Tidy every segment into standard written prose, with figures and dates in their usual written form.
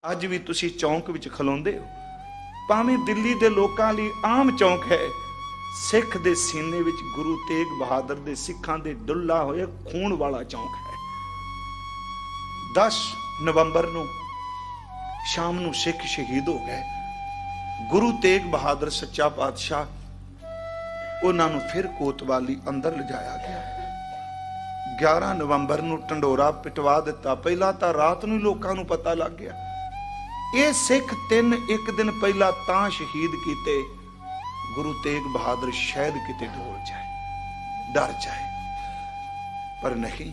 ਅੱਜ ਵੀ ਤੁਸੀਂ ਚੌਂਕ ਵਿੱਚ ਖਲੋਂਦੇ ਹੋ, ਭਾਵੇਂ ਦਿੱਲੀ ਦੇ ਲੋਕਾਂ ਲਈ ਆਮ ਚੌਂਕ ਹੈ, ਸਿੱਖ ਦੇ ਸੀਨੇ ਵਿੱਚ ਗੁਰੂ ਤੇਗ ਬਹਾਦਰ ਦੇ ਸਿੱਖਾਂ ਦੇ ਡੁੱਲਾ ਹੋਏ ਖੂਨ ਵਾਲਾ ਚੌਂਕ ਹੈ। 10 ਨਵੰਬਰ ਨੂੰ ਸ਼ਾਮ ਨੂੰ ਸਿੱਖ ਸ਼ਹੀਦ ਹੋ ਗਏ। ਗੁਰੂ ਤੇਗ ਬਹਾਦਰ ਸੱਚਾ ਪਾਤਸ਼ਾਹ ਉਹਨਾਂ ਨੂੰ ਫਿਰ ਕੋਤਵਾਲੀ ਅੰਦਰ ਲਿਜਾਇਆ ਗਿਆ। 11 ਨਵੰਬਰ ਨੂੰ ਢੰਡੋਰਾ ਪਿਟਵਾ ਦਿੱਤਾ। ਪਹਿਲਾਂ ਤਾਂ ਰਾਤ ਨੂੰ ਲੋਕਾਂ ਨੂੰ ਪਤਾ ਲੱਗ ਗਿਆ। ਇਹ ਸਿੱਖ ਇੱਕ ਦਿਨ ਪਹਿਲਾਂ ਤਾਂ ਸ਼ਹੀਦ ਕੀਤੇ, ਗੁਰੂ ਤੇਗ ਬਹਾਦਰ ਸ਼ਾਇਦ ਕਿਤੇ ਡੋਲ ਜਾਏ, ਡਰ ਜਾਏ, ਪਰ ਨਹੀਂ,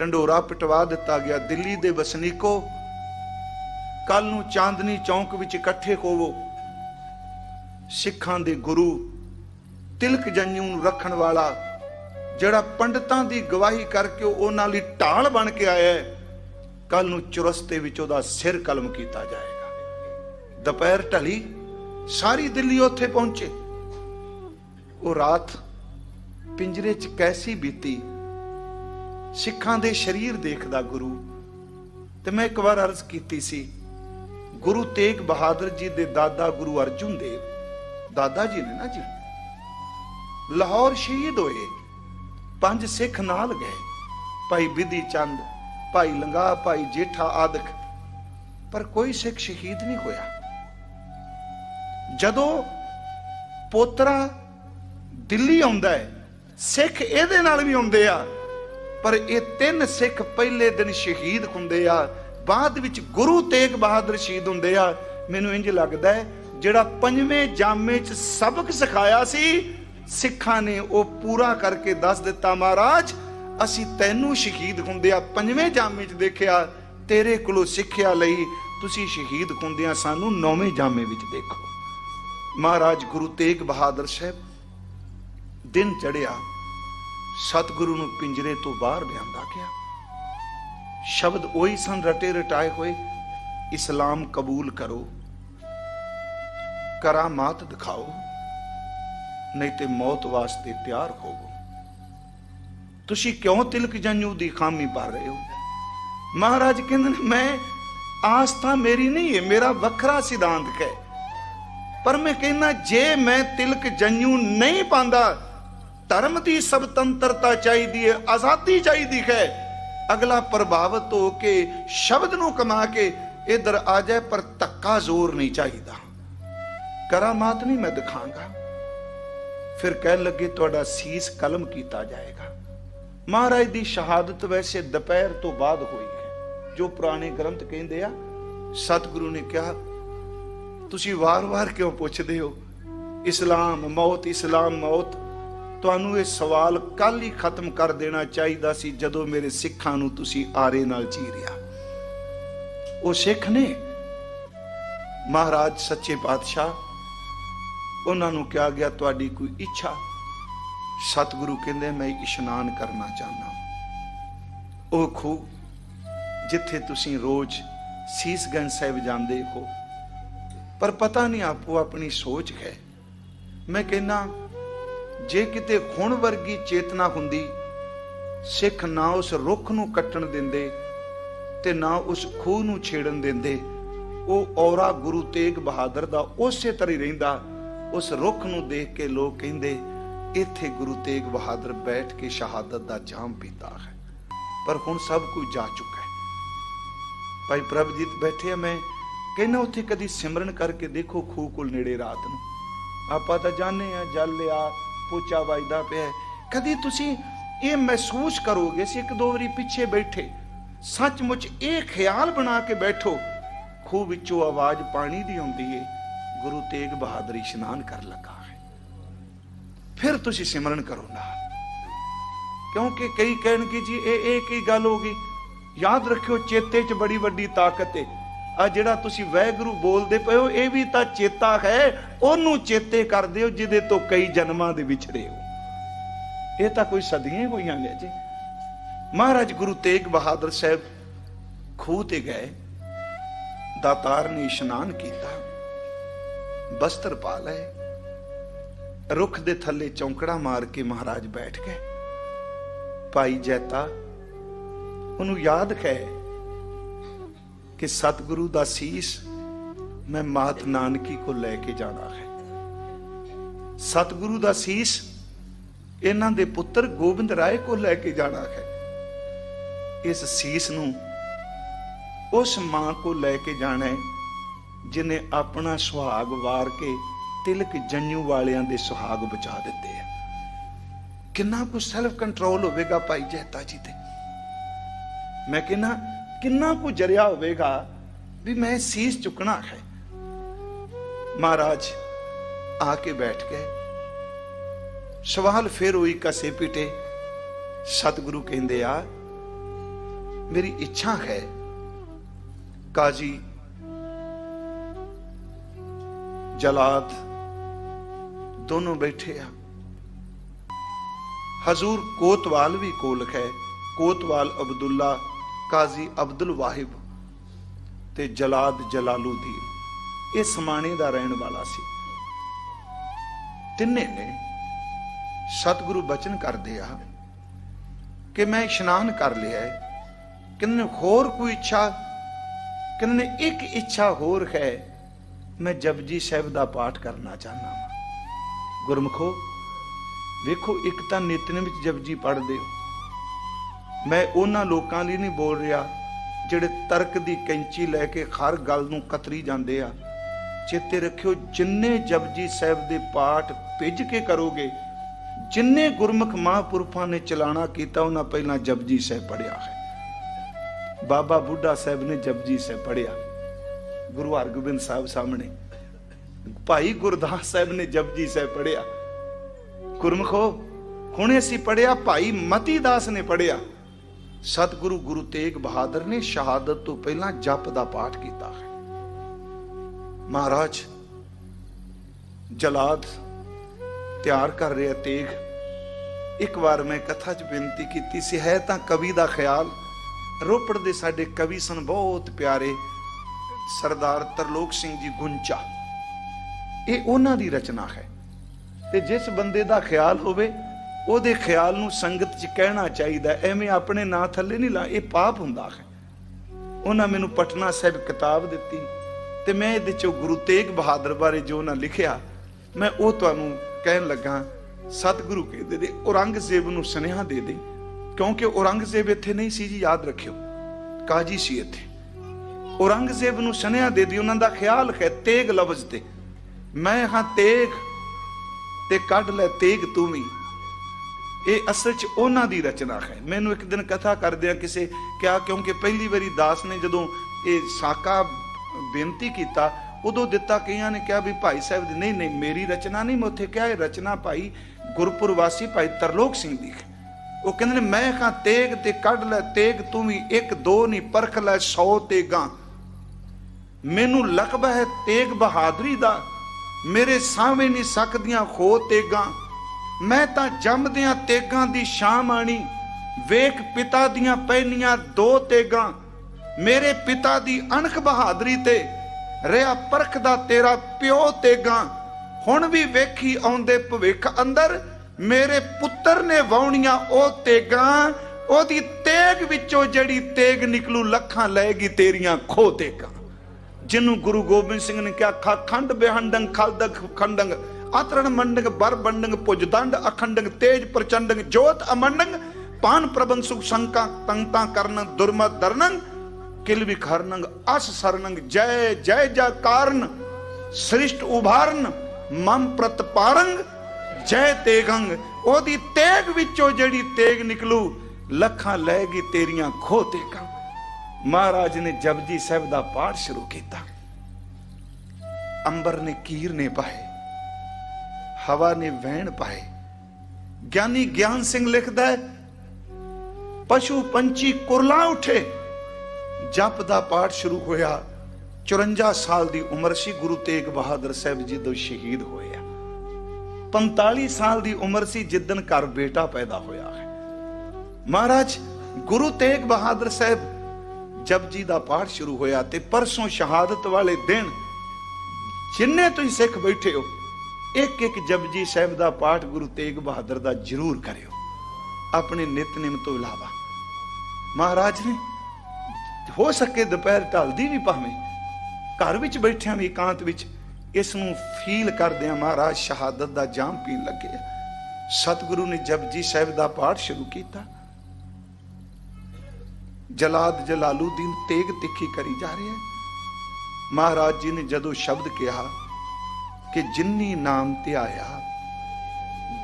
ਢੰਡੋਰਾ ਪਿਟਵਾ ਦਿੱਤਾ ਗਿਆ। ਦਿੱਲੀ ਦੇ ਵਸਨੀਕੋ, ਕੱਲ ਨੂੰ ਚਾਂਦਨੀ ਚੌਂਕ ਵਿੱਚ ਇਕੱਠੇ ਹੋਵੋ। ਸਿੱਖਾਂ ਦੇ ਗੁਰੂ ਤਿਲਕ ਜੰਝੂ ਨੂੰ ਰੱਖਣ ਵਾਲਾ, ਜਿਹੜਾ ਪੰਡਤਾਂ ਦੀ ਗਵਾਹੀ ਕਰਕੇ ਉਹਨਾਂ ਲਈ ਢਾਲ ਬਣ ਕੇ ਆਇਆ, ਕੱਲ ਨੂੰ ਚੁਰਸਤੇ ਵਿੱਚ ਉਹਦਾ ਸਿਰ ਕਲਮ ਕੀਤਾ ਜਾਏਗਾ। ਦੁਪਹਿਰ ਢਲੀ, ਸਾਰੀ ਦਿੱਲੀ ਉੱਥੇ ਪਹੁੰਚੇ। ਉਹ ਰਾਤ ਪਿੰਜਰੇ 'ਚ ਕੈਸੀ ਬੀਤੀ, ਸਿੱਖਾਂ ਦੇ ਸਰੀਰ ਦੇਖਦਾ ਗੁਰੂ। ਤੇ ਮੈਂ ਇੱਕ ਵਾਰ ਅਰਜ਼ ਕੀਤੀ ਸੀ, ਗੁਰੂ ਤੇਗ ਬਹਾਦਰ ਜੀ ਦੇ ਦਾਦਾ ਗੁਰੂ ਅਰਜੁਨ ਦੇਵ, ਦਾਦਾ ਜੀ ਨੇ ਨਾ ਜੀ, ਲਾਹੌਰ ਸ਼ਹੀਦ ਹੋਏ। 5 ਸਿੱਖ ਨਾਲ ਗਏ, ਭਾਈ ਬਿਧੀ ਚੰਦ, ਭਾਈ ਲੰਗਾ, ਭਾਈ ਜੇਠਾ ਆਦਿਕ, ਪਰ ਕੋਈ ਸਿੱਖ ਸ਼ਹੀਦ ਨਹੀਂ ਹੋਇਆ। ਜਦੋਂ ਪੋਤਰਾ ਦਿੱਲੀ ਆਉਂਦਾ ਹੈ, ਸਿੱਖ ਇਹਦੇ ਨਾਲ ਵੀ ਆਉਂਦੇ ਆ, ਪਰ ਇਹ 3 ਸਿੱਖ ਪਹਿਲੇ ਦਿਨ ਸ਼ਹੀਦ ਹੁੰਦੇ ਆ, ਬਾਅਦ ਵਿੱਚ ਗੁਰੂ ਤੇਗ ਬਹਾਦਰ ਸ਼ਹੀਦ ਹੁੰਦੇ ਆ। ਮੈਨੂੰ ਇੰਜ ਲੱਗਦਾ ਹੈ ਜਿਹੜਾ 5ਵੇਂ ਜਾਮੇ 'ਚ ਸਬਕ ਸਿਖਾਇਆ ਸੀ, ਸਿੱਖਾਂ ਨੇ ਉਹ ਪੂਰਾ ਕਰਕੇ ਦੱਸ ਦਿੱਤਾ, ਮਹਾਰਾਜ ਅਸੀਂ ਤੈਨੂੰ ਸ਼ਹੀਦ ਹੁੰਦਿਆਂ 5ਵੇਂ ਜਾਮੇ 'ਚ ਦੇਖਿਆ, ਤੇਰੇ ਕੋਲੋਂ ਸਿੱਖਿਆ ਲਈ ਤੁਸੀਂ ਸ਼ਹੀਦ ਹੁੰਦਿਆਂ ਸਾਨੂੰ 9ਵੇਂ ਜਾਮੇ ਵਿੱਚ ਦੇਖੋ। ਮਹਾਰਾਜ ਗੁਰੂ ਤੇਗ ਬਹਾਦਰ ਸਾਹਿਬ, ਦਿਨ ਚੜਿਆ, ਸਤਿਗੁਰੂ ਨੂੰ ਪਿੰਜਰੇ ਤੋਂ ਬਾਹਰ ਲਿਆਂਦਾ ਗਿਆ। ਸ਼ਬਦ ਉਹੀ ਸਨ ਰਟੇ ਰਟਾਏ ਹੋਏ, ਇਸਲਾਮ ਕਬੂਲ ਕਰੋ, ਕਰਾਮਾਤ ਦਿਖਾਓ, ਨਹੀਂ ਤੇ ਮੌਤ ਵਾਸਤੇ ਤਿਆਰ ਹੋਵੋ। ਤੁਸੀਂ ਕਿਉਂ ਤਿਲਕ ਜੰਝੂ ਦੀ ਖਾਮੀ ਭਰ ਰਹੇ ਹੋ? ਮਹਾਰਾਜ ਕਹਿੰਦੇ ਨੇ, ਮੈਂ ਆਸਥਾ ਮੇਰੀ ਨਹੀਂ ਹੈ, ਮੇਰਾ ਵੱਖਰਾ ਸਿਧਾਂਤ ਹੈ, ਪਰ ਮੈਂ ਕਹਿੰਦਾ ਜੇ ਮੈਂ ਤਿਲਕ ਜੰਝੂ ਨਹੀਂ ਪਾਉਂਦਾ, ਧਰਮ ਦੀ ਸੁਤੰਤਰਤਾ ਚਾਹੀਦੀ ਹੈ, ਆਜ਼ਾਦੀ ਚਾਹੀਦੀ ਹੈ। ਅਗਲਾ ਪ੍ਰਭਾਵਿਤ ਹੋ ਕੇ ਸ਼ਬਦ ਨੂੰ ਕਮਾ ਕੇ ਇਧਰ ਆ ਜਾਏ, ਪਰ ਧੱਕਾ ਜ਼ੋਰ ਨਹੀਂ ਚਾਹੀਦਾ। ਕਰਾਮਾਤ ਨਹੀਂ ਮੈਂ ਦਿਖਾਂਗਾ। ਫਿਰ ਕਹਿਣ ਲੱਗੇ ਤੁਹਾਡਾ ਸੀਸ ਕਲਮ ਕੀਤਾ ਜਾਏਗਾ। ਮਹਾਰਾਜ ਦੀ ਸ਼ਹਾਦਤ ਵੈਸੇ ਦੁਪਹਿਰ ਤੋਂ ਬਾਅਦ ਹੋਈ ਹੈ, ਜੋ ਪੁਰਾਣੇ ਗ੍ਰੰਥ ਕਹਿੰਦੇ ਆ। ਸਤਿਗੁਰੂ ਨੇ ਕਿਹਾ, ਤੁਸੀਂ ਵਾਰ-ਵਾਰ ਕਿਉਂ ਪੁੱਛਦੇ ਹੋ ਇਸਲਾਮ ਮੌਤ, ਇਸਲਾਮ ਮੌਤ? ਤੁਹਾਨੂੰ ਇਹ ਸਵਾਲ ਕੱਲ ਹੀ ਖਤਮ ਕਰ ਦੇਣਾ ਚਾਹੀਦਾ ਸੀ, ਜਦੋਂ ਮੇਰੇ ਸਿੱਖਾਂ ਨੂੰ ਤੁਸੀਂ ਆਰੇ ਨਾਲ ਚੀਰਿਆ। ਉਹ ਸਿੱਖ ਨੇ, ਮਹਾਰਾਜ ਸੱਚੇ ਪਾਤਸ਼ਾਹ, ਉਹਨਾਂ ਨੂੰ ਕਿਹਾ ਗਿਆ ਤੁਹਾਡੀ ਕੋਈ ਇੱਛਾ? ਸਤਿਗੁਰੂ ਕਹਿੰਦੇ ਮੈਂ ਇਸ਼ਨਾਨ ਕਰਨਾ ਚਾਹੁੰਦਾ। ਉਹ ਖੂਹ ਜਿੱਥੇ ਤੁਸੀਂ ਰੋਜ਼ ਸੀਸਗੰਜ ਸਾਹਿਬ ਜਾਂਦੇ ਹੋ, ਪਰ ਪਤਾ ਨਹੀਂ ਆਪੋ ਆਪਣੀ ਸੋਚ ਹੈ। ਮੈਂ ਕਹਿੰਦਾ ਜੇ ਕਿਤੇ ਹੁਣ ਵਰਗੀ ਚੇਤਨਾ ਹੁੰਦੀ, ਸਿੱਖ ਨਾ ਉਸ ਰੁੱਖ ਨੂੰ ਕੱਟਣ ਦਿੰਦੇ ਤੇ ਨਾ ਉਸ ਖੂਹ ਨੂੰ ਛੇੜਨ ਦਿੰਦੇ। ਉਹ ਔਰਾ ਗੁਰੂ ਤੇਗ ਬਹਾਦਰ ਦਾ ਉਸੇ ਤਰ੍ਹਾਂ ਹੀ ਰਹਿੰਦਾ। ਉਸ ਰੁੱਖ ਨੂੰ ਦੇਖ ਕੇ ਲੋਕ ਕਹਿੰਦੇ ਇੱਥੇ ਗੁਰੂ ਤੇਗ ਬਹਾਦਰ ਬੈਠ ਕੇ ਸ਼ਹਾਦਤ ਦਾ ਜਾਮ ਪੀਤਾ ਹੈ। ਪਰ ਹੁਣ ਸਭ ਕੁਝ ਜਾ ਚੁੱਕਾ ਹੈ। ਭਾਈ ਪ੍ਰਭਜੀਤ ਬੈਠੇ ਆ, ਮੈਂ ਕਹਿੰਦਾ ਉੱਥੇ ਕਦੀ ਸਿਮਰਨ ਕਰਕੇ ਦੇਖੋ ਖੂਹ ਕੋਲ ਨੇੜੇ ਰਾਤ ਨੂੰ। ਆਪਾਂ ਤਾਂ ਜਾਣੇ ਆ ਜਲ ਲਿਆ, ਪੋਚਾ ਵੱਜਦਾ ਪਿਆ, ਕਦੀ ਤੁਸੀਂ ਇਹ ਮਹਿਸੂਸ ਕਰੋਗੇ ਸੀ 1-2 ਵਾਰੀ ਪਿੱਛੇ ਬੈਠੇ, ਸੱਚਮੁੱਚ ਇਹ ਖਿਆਲ ਬਣਾ ਕੇ ਬੈਠੋ, ਖੂਹ ਵਿੱਚੋਂ ਆਵਾਜ਼ ਪਾਣੀ ਦੀ ਆਉਂਦੀ ਏ, ਗੁਰੂ ਤੇਗ ਬਹਾਦਰ ਇਸ਼ਨਾਨ ਕਰ ਲੱਗਾ ਹੈ। ਫਿਰ ਤੁਸੀਂ ਸਿਮਰਨ ਕਰੋ ਨਾਲ, ਕਿਉਂਕਿ ਕਈ ਕਹਿਣਗੇ ਜੀ ਇਹ ਕੀ ਗੱਲ ਹੋ ਗਈ? ਯਾਦ ਰੱਖਿਓ, ਚੇਤੇ 'ਚ ਬੜੀ ਵੱਡੀ ਤਾਕਤ ਹੈ। ਆ ਜਿਹੜਾ ਤੁਸੀਂ ਵਾਹਿਗੁਰੂ ਬੋਲਦੇ ਪਏ ਹੋ, ਇਹ ਵੀ ਤਾਂ ਚੇਤਾ ਹੈ। ਉਹਨੂੰ ਚੇਤੇ ਕਰਦੇ ਹੋ ਜਿਹਦੇ ਤੋਂ ਕਈ ਜਨਮਾਂ ਦੇ ਵਿਛੜੇ ਹੋ। ਇਹ ਤਾਂ ਕੋਈ ਸਦੀਆਂ ਹੋਈਆਂ ਨੇ ਜੀ। ਮਹਾਰਾਜ ਗੁਰੂ ਤੇਗ ਬਹਾਦਰ ਸਾਹਿਬ ਖੂਹ ਤੇ ਗਏ, ਦਾਤਾਰ ਨੇ ਇਸ਼ਨਾਨ ਕੀਤਾ, ਬਸਤਰ ਪਾ ਲਏ, ਰੁੱਖ ਦੇ ਥੱਲੇ ਚੌਂਕੜਾ ਮਾਰ ਕੇ ਮਹਾਰਾਜ ਬੈਠ ਗਏ। ਭਾਈ ਜੈਤਾ ਉਹਨੂੰ ਯਾਦ ਹੈ कि सतगुरु दा सीस मैं मात नानकी को लैके जाना है। सतगुरु दा सीस इन्हां दे पुत्र गोबिंद राय को लैके जाना है। इस सीस नूं उस मां को लैके जाना है जिन्हें अपना सुहाग वार के तिलक जंजू वालियां दे सुहाग बचा दिते हैं। किन्ना कुछ सैल्फ कंट्रोल होवेगा भाई जैता जी ते। मैं कहना किन्ना कुछ जरिया होवेगा भी मैं सीस चुकना है। महाराज आके बैठ गए। सवाल फिर हुई कसे पिटे। सतगुरु कहंदे आ मेरी इच्छा है काजी जलाद दोनों बैठे आ। हजूर कोतवाल भी कोल है। कोतवाल अब्दुल्ला काजी अब्दुल वाहिब ते जलाद जलालुद्दीन ये समाने दा रहन वाला सी। तिन्ने ने सतगुरु बचन कर दिया कि मैं इशनान कर लिया है। किन्ने होर कोई इच्छा? किन्ने एक इच्छा होर है, मैं जपजी साहिब दा पाठ करना चाहना वा। गुरमुखो वेखो एक तां नितनेम विच जपजी पढ़दे हो। मैं उन्हां लोकां लई नहीं बोल रहा जिहड़े तर्क दी कैंची लैके हर गल नूं कतरी जांदे आ। चेते रखियो जिन्ने जपजी साहिब दे पाठ भिज के करोगे, जिन्ने गुरमुख महापुरखां ने चलाना कीता उन्हां पहलां जपजी साहिब पढ़िया है। बाबा बुढ़ा साहब ने जपजी साहिब पढ़िया, गुरु हरगोबिंद साहब सामने। भाई गुरदास साहब ने जपजी साहिब पढ़िया। गुरमुखो हुणे असीं पढ़िया, भाई मती दास ने पढ़िया। सतगुरु गुरु तेग बहादुर ने शहादत तो पहला जप दा पाठ किया है। महाराज जलाद तैयार कर रहे तेग। एक बार मैं कथा च बेनती की सी है तां कवि दा ख्याल। रोपड़ दे साडे कवि सन बहुत प्यारे सरदार तरलोक सिंह जी गुंचा, ये उन्हां दी रचना है। ते जिस बंदे दा ख्याल होवे ਉਹਦੇ ख्याल ਨੂੰ संगत च कहना चाहिए। एवें अपने नां थले नहीं ला, ये पाप हुंदा है। उन्हां मैनू पटना साहिब किताब दित्ती ते मैं इहदे चों गुरु तेग बहादुर बारे जो उन्हां लिखिया मैं वो तुहानूं कहण लगा। सतगुरु कहदे दे औरंगजेब नूं सुनेहा दे दे, क्योंकि औरंगजेब इत्थे नहीं सी जी, याद रखियो काजी सी इत्थे। औरंगजेब नूं सुनेहा दे दी। उन्हां दा ख्याल है तेग लफ्ज ते, मैं हाँ तेग ते कढ लै तेग तू भी। ये असल च उन्हां दी रचना है। मैनू एक दिन कथा करदे किसे क्या, क्योंकि पहली बारी दास ने जदों ये साका बेनती किया उदों दिता, कईयां ने कहा भी भाई साहब दी। नहीं नहीं मेरी रचना नहीं, मैं उत्थे क्या रचना भाई गुरपुर वासी भाई तरलोक सिंह दी है। वो कहंदे ने मैं कहा तेग ते कढ लै तेग तू भी, एक दो नहीं परख लै 100 तेगां। मैनू लकबा है तेग बहादुरी दा, मेरे सावे नहीं सकदियां खो तेगां। मैं तां जमदियां तेगां दी शाम आनी, वेख पिता दियां पहनियां 2 तेगां। मेरे पिता दी अणख बहादुरी ते रिहा परखदा तेरा प्यो तेगां। हुण भी वेखी आउंदे भविख अंदर, मेरे पुत्तर ने वाउणियां ओ तेगां। ओदी तेग विचों जड़ी तेग निकलू लखां लएगी तेरियां खो तेगां। जिन्हों गुरु गोबिंद सिंह ने कहा खंड बेहंडंग खलदग खंडंग आतरण मंडंग बर बंडंग पुजदंड अखंडंग तेज प्रचंडंग जोत अमंडंग पान प्रबंध सुख शंका तंगता करनंग दुर्मत दरनंग किल विखरनंग अस सरनंग जय जय जयकारन सृष्ट उभारन मम प्रतपारंग जय तेगंग। ओदी तेग विचों जड़ी तेग निकलू लखां लैगी तेरियां खो तेगां। महाराज ने जपजी साहिब दा पाठ शुरू किया। अंबर ने कीर ने पाए, हवा ने वहन पाए। ज्ञानी ज्ञान सिंह लिखदा है पशु पंछी कुरला उठे। जप दा पाठ शुरू होया। 54 साल दी उम्र सी गुरु तेग बहादुर साहब जी दो शहीद होया। 45 साल दी उम्र सी जिदन घर बेटा पैदा होया है। महाराज गुरु तेग बहादुर साहब जपजी दा पाठ शुरू होया ते परसों शहादत वाले दिन जिन्ने तुसीं सिख बैठे हो एक एक जपजी साहिब दा पाठ गुरु तेग बहादुर दा जरूर करियो अपने नितनेम तो इलावा। महाराज ने हो सके दोपहर ढलदी भी भावें घर विच बैठिया भी एकांत विच इसनूं फील करदियां महाराज शहादत दा जाम पीन लगे। सतगुरु ने जपजी साहिब दा पाठ शुरू किया। जलाद जलालुद्दीन तेग तिखी करी जा रहे हैं। महाराज जी ने जदों शब्द कहा कि जिन्नी नाम ध्याया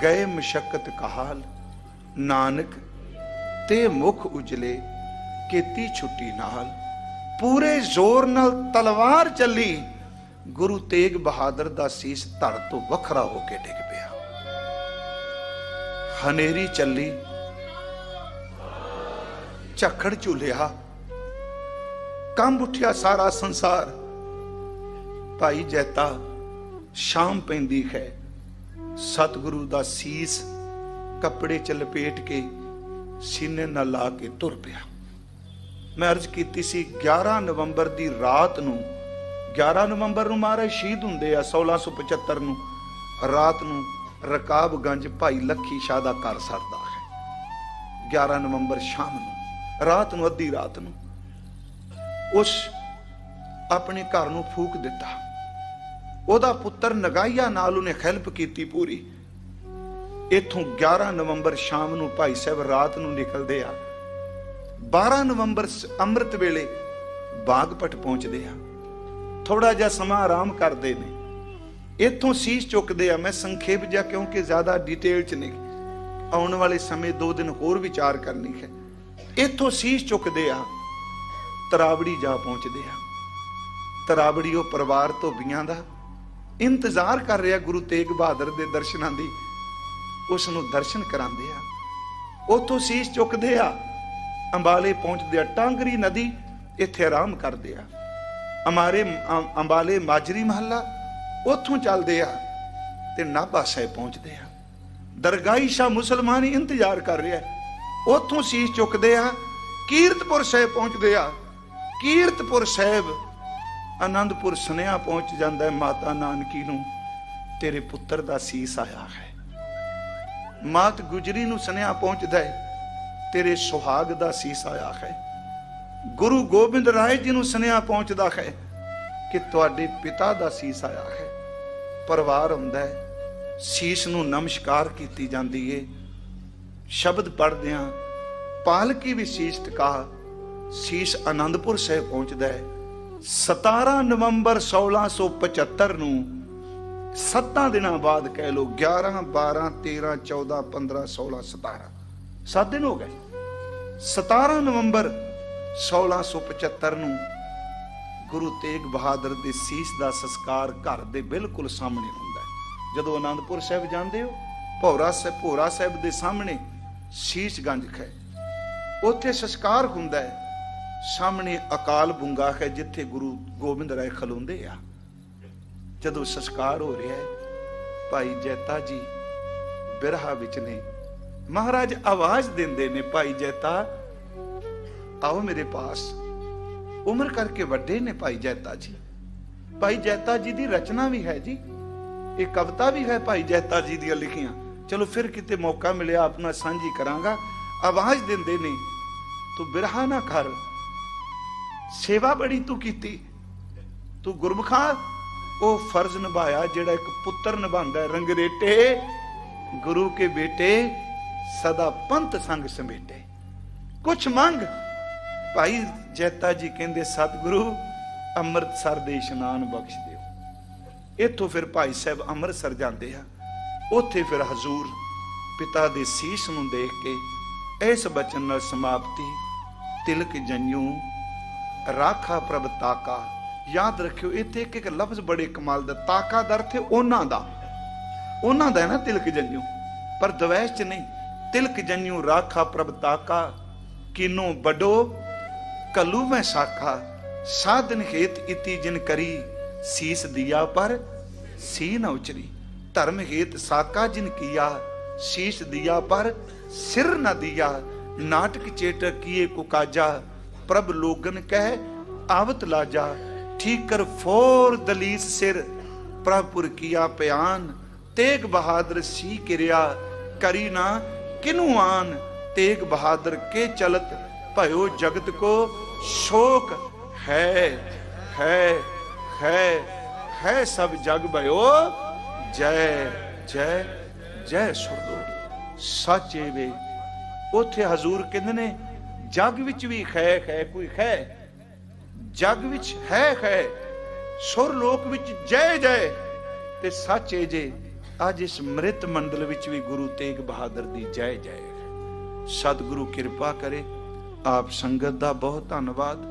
गए मशक्कत कहाल, नानक ते मुख उजले केती छुट्टी नाल, पूरे जोर नाल तलवार चली, गुरु तेग बहादुर दा सीस धड़ तो वखरा होके डिग पिया। हनेरी चली झखड़ झूलिया, कंब उठिया सारा संसार। भाई जैता शाम पैंदी है, सतगुरु दा सीस कपड़े च लपेट के सीने नाल ला के तुर पिया। मैं अर्ज की सी 11 नवंबर दी रात नूं, 11 नवंबर नूं महाराज शहीद हुंदे आ। 1675 नूं रात नूं रकाबगंज भाई लखी शाह दा घर सरदा है। 11 नवंबर शाम नूं, रात नूं, अद्धी रात नूं उस अपने घर नूं फूक दिता। ओदा पुत्र नगाइया नाल उन्हें हेल्प की पूरी। इथों 11 नवंबर शाम नूं भाई साहब रात नूं निकलदे आ। 12 नवंबर अमृत वेले बागपट पहुंचते आ। थोड़ा जा समा आराम करते ने, इथों सीस चुकते आ। मैं संखेप जा क्योंकि ज्यादा डिटेल च नहीं, आने वाले समय 2 दिन होर विचार करनी है। इथों सीस चुकते आ, तरावड़ी जा पहुंचते आ। तरावड़ी वो परिवार धोबियां दा इंतजार कर रहा गुरु तेग बहादुर के दर्शनां दी। उसनूं दर्शन करांदे आ। उथों सीस चुकते आ, अंबाले पहुंचते आ। टांगरी नदी इत्थे आराम करते आ। हमारे अंबाले माजरी महला उथों चलते आ ते नाभा साहिब पहुंचते आ। दरगाही शाह मुसलमान ही इंतजार कर रहा है। उथों सीस चुकते आ, कीरतपुर साहिब पहुंचते आ। कीरतपुर साहिब आनंदपुर सुनेहा पहुंच जाता है माता नानकी नूं, तेरे पुत्र दा सीस आया है। मात गुजरी नूं सुनेहा पहुंचता है, तेरे सुहाग दा सीस आया है। गुरु गोबिंद राय जी नूं सुनेहा पहुंचदा है कि तुहाडे पिता दा सीस आया है। परिवार आउंदा है, सीस नूं नमस्कार कीती जांदी है। शब्द पढ़दिआं पालकी भी सीस टका, सीस आनंदपुर साहिब पहुंचदा है। 17 नवंबर 1675 नूं 7 दिनां बाद कह लो 11 12 13 14 15 16 17 7 दिन हो गए। 17 नवंबर 1675 नूं गुरु तेग बहादुर दे सीस दा संस्कार घर दे बिल्कुल सामने हुंदा है। जदों आनंदपुर साहिब जांदे हो, भोरा साहिब दे सामने शीश गंज है, उत्थे संस्कार हुंदा है। सामने अकाल बुंगा है जिथे गुरु गोबिंद राय खलोंदे आ। जदों संस्कार हो रहा है, भाई जैता जी बिरहा विच ने। महाराज आवाज देंदे ने, भाई जैता आओ मेरे पास। उम्र करके वड्डे ने भाई जैता जी। भाई जैता जी दी रचना भी है जी, एक कविता भी है भाई जैता जी दी लिखियां। चलो फिर किते मौका मिले अपना सांझी करांगा। आवाज देंदे ने, तू बिरहा ना कर, सेवा बड़ी तू कीती, तू गुरमुखा वो फर्ज निभाया जेड़ा एक पुत्र निभांदा है। रंगरेटे गुरु के बेटे सदा पंथ संग समेटे। कुछ मंग। भाई जैता जी कहंदे सतगुरु अमृतसर दे इशनान बख्श दिओ। इथों फिर भाई साहब अमृतसर जांदे आ। उत्थे फिर हजूर पिता दे सीस नूं देख के इस बचन नाल समाप्ति, तिलक जन्यू राखा प्रभ ताका। याद रखियो इत्थे एक लफ्ज बड़े कमाल दा, ताका दा अर्थ है उन्हां दा है ना तिलक जन्यू, पर द्वैश च नहीं। तिलक जन्यू राखा प्रभ ताका, किनो बडो कलू में साखा। साधन हेत इति जिन करी, सीस दिया पर सी न उचरी। धर्म हेत साका जिन किया, शीश दिया पर सिर न दिया। नाटक चेटक किए कुकाजा, प्रभ लोगन कह आवत लाजा। ठीक कर फोर दलीस सिर, प्रभपुर किया प्यान। तेग बहादुर सी किरिया, करी ना किनु आन। तेग बहादुर के चलत भयो जगत को शोक है है है है सब जग भयो जय जय जय सुरलोक सच ए वे उथे हजूर कहंदे ने जग विच भी खै खै कोई खै जग विच है खै सुरलोक विच जय जय ते सच ए जे अज इस मृत मंडल विच भी गुरु तेग बहादुर दी जय जय है। सतगुरु किरपा करे। आप संगत दा बहुत धन्नवाद।